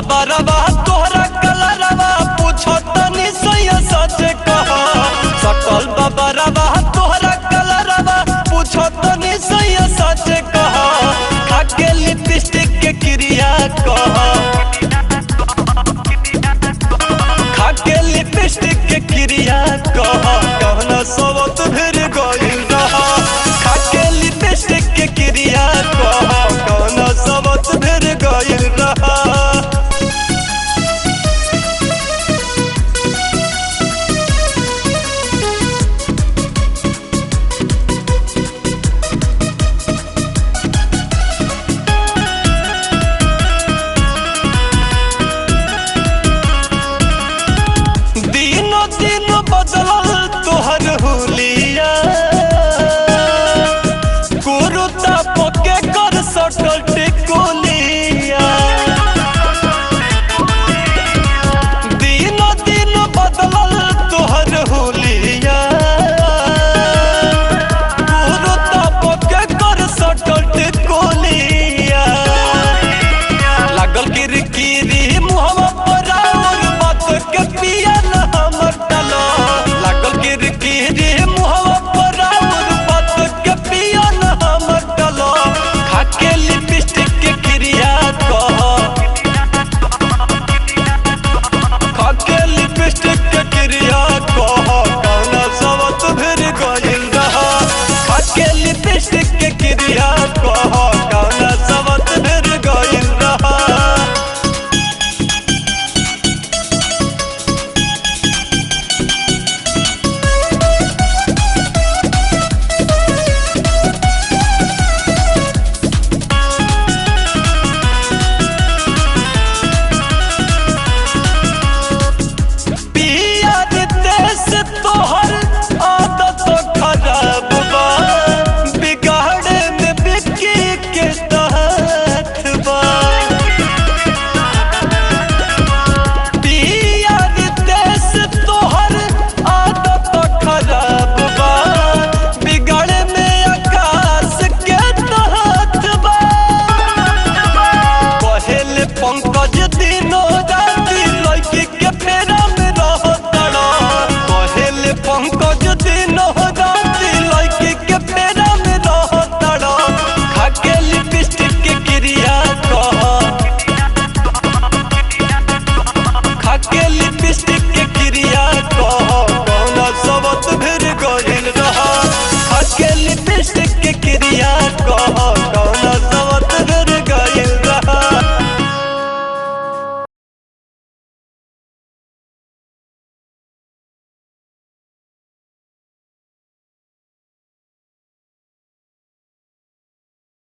बाबा तोहरा कलरवा पूछो तनी सैया सच कह। सकल बाबा तोहरा कलरवा पूछो तनी सैया सच कह। खाके लिपस्टिक के क्रिया कह। खाके लिपस्टिक के क्रिया कह। कहना सबत फिर गइल रहा। खाके लिपस्टिक के क्रिया कह। कहना सबत फिर गइल रहा। दिन बदलल तोहर हुलिया कुरुता पके कर सटल टिकुलिया। दिन बदलल तोहर हुलिया कुरुता पके कर सटल टिकुलिया। लागल किरकिरी मुहवा पर और बात के पिया लागल किरकिरी मुहवा पर और बात के पिया न हमर डलो। खाके लिपस्टिक के क्रिया कह। खाके लिपस्टिक के क्रिया कह। कहना सबत फिर गइल रहा। खाके लिपस्टिक के क्रिया कह। कहना सबत फिर गइल रहा। तोहर आदत खराब बा बिगाड़े में बिक्की के तहत बा। पिया देश तोहर आदत खराब बा बिगाड़े में आकाश के तहत बा। पहले पंकज दिनों राति लड़की के फेरा में रहता। पंकज दिनों राति लड़की के फेरा में रहता। खाके लिपस्टिक के क्रिया कह। खाके लिपस्टिक के क्रिया कह। कहना सबत फिर गइल रहा। खाके लिपस्टिक